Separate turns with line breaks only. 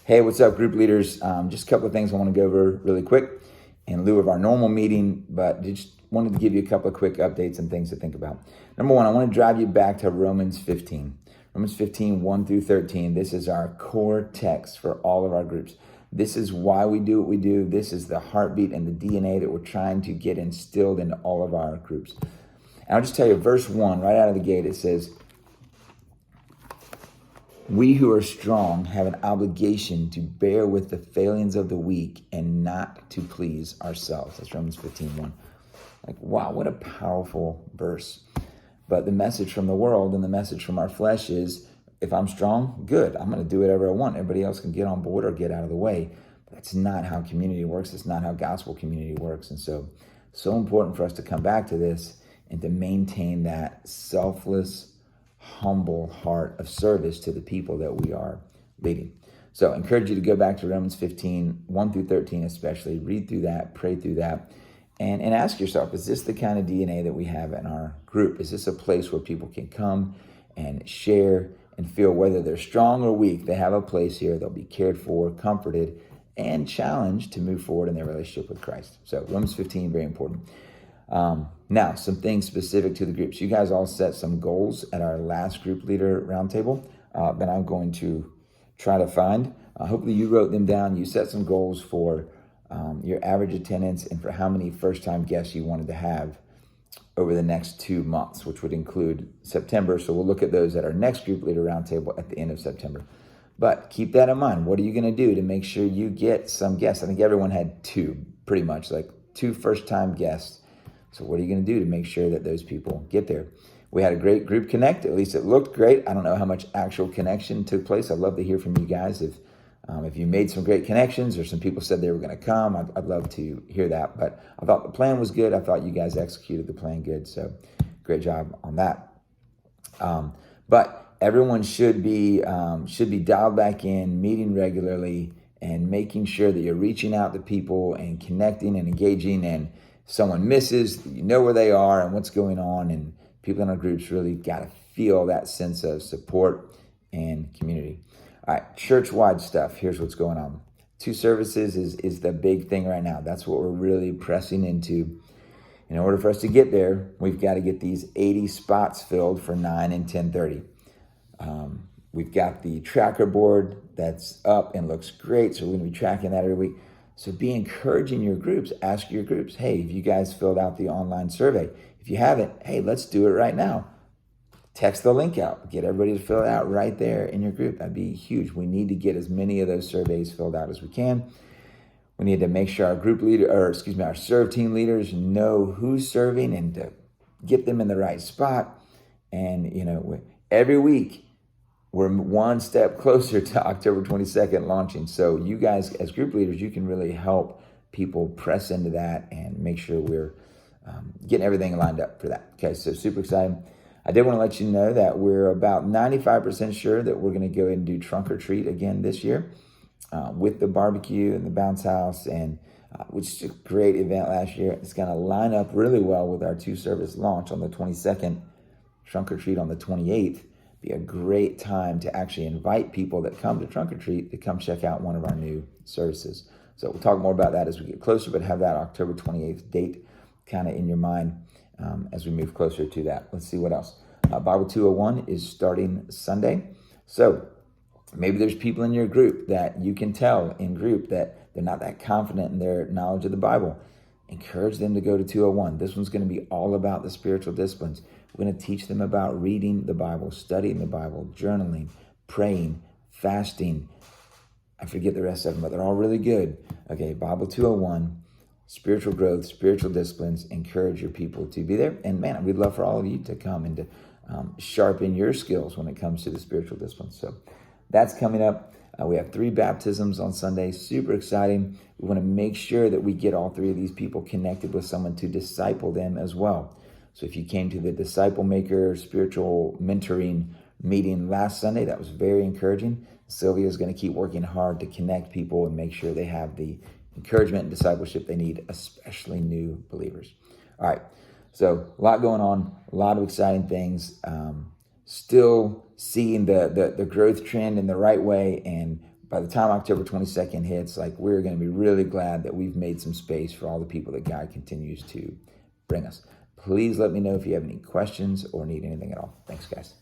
Hey, what's up, group leaders? Just a couple of things I want to go over really quick in lieu of our normal meeting, but just wanted to give you a couple of quick updates and things to think about. Number one, I want to drive you back to Romans 15. Romans 15, 1 through 13. This is our core text for all of our groups. This is why we do what we do. This is the heartbeat and the DNA that we're trying to get instilled into all of our groups. And I'll just tell you, verse 1, right out of the gate, it says, "We who are strong have an obligation to bear with the failings of the weak and not to please ourselves." That's Romans 15:1. Like, wow, what a powerful verse. But the message from the world and the message from our flesh is, if I'm strong, good. I'm going to do whatever I want. Everybody else can get on board or get out of the way. But that's not how community works. It's not how gospel community works. And so important for us to come back to this and to maintain that selfless, humble heart of service to the people that we are leading. So I encourage you to go back to Romans 15, 1 through 13 especially, read through that, pray through that, and ask yourself, is this the kind of DNA that we have in our group? Is this a place where people can come and share and feel whether they're strong or weak, they have a place here, they'll be cared for, comforted, and challenged to move forward in their relationship with Christ. So Romans 15, very important. Now, some things specific to the groups. You guys all set some goals at our last group leader roundtable that I'm going to try to find. Hopefully you wrote them down. You set some goals for your average attendance and for how many first-time guests you wanted to have over the next 2 months, which would include September. So we'll look at those at our next group leader roundtable at the end of September. But keep that in mind. What are you going to do to make sure you get some guests? I think everyone had two, pretty much, like 2 first-time guests. So what are you going to do to make sure that those people get there? We had a great group connect. At least it looked great. I don't know how much actual connection took place. I'd love to hear from you guys. If you made some great connections or some people said they were going to come, I'd love to hear that. But I thought the plan was good. I thought you guys executed the plan good. So great job on that. But everyone should be dialed back in, meeting regularly, and making sure that you're reaching out to people and connecting and engaging. And someone misses, you know where they are and what's going on, and people in our groups really got to feel that sense of support and community. All right, church-wide stuff. Here's what's going on. 2 services is the big thing right now. That's what we're really pressing into. In order for us to get there, we've got to get these 80 spots filled for 9 and 10:30. We've got the tracker board that's up and looks great, so we're going to be tracking that every week. So be encouraging your groups. Ask your groups, hey, have you guys filled out the online survey? If you haven't, hey, let's do it right now. Text the link out. Get everybody to fill it out right there in your group. That'd be huge. We need to get as many of those surveys filled out as we can. We need to make sure our serve team leaders know who's serving and to get them in the right spot. And, every week, we're one step closer to October 22nd launching. So you guys, as group leaders, you can really help people press into that and make sure we're getting everything lined up for that. Okay, so super exciting. I did want to let you know that we're about 95% sure that we're going to go ahead and do trunk or treat again this year with the barbecue and the bounce house, and which is a great event last year. It's going to line up really well with our 2-service launch on the 22nd, trunk or treat on the 28th. Be a great time to actually invite people that come to trunk or treat to come check out one of our new services. So we'll talk more about that as we get closer, but have that October 28th date kind of in your mind as we move closer to that. Let's see what else. Bible 201 is starting Sunday. So maybe there's people in your group that you can tell in group that they're not that confident in their knowledge of the Bible. Encourage them to go to 201. This one's going to be all about the spiritual disciplines. We're going to teach them about reading the Bible, studying the Bible, journaling, praying, fasting. I forget the rest of them, but they're all really good. Okay, Bible 201, spiritual growth, spiritual disciplines. Encourage your people to be there. And man, we'd love for all of you to come and to sharpen your skills when it comes to the spiritual disciplines. So that's coming up. We have 3 baptisms on Sunday. Super exciting. We want to make sure that we get all 3 of these people connected with someone to disciple them as well. So if you came to the Disciple Maker spiritual mentoring meeting last Sunday, that was very encouraging. Sylvia is going to keep working hard to connect people and make sure they have the encouragement and discipleship they need, especially new believers. All right, so a lot going on, a lot of exciting things. Still seeing the growth trend in the right way and by the time October 22nd hits, like, we're going to be really glad that we've made some space for all the people that God continues to bring us. Please let me know if you have any questions or need anything at all. Thanks, guys.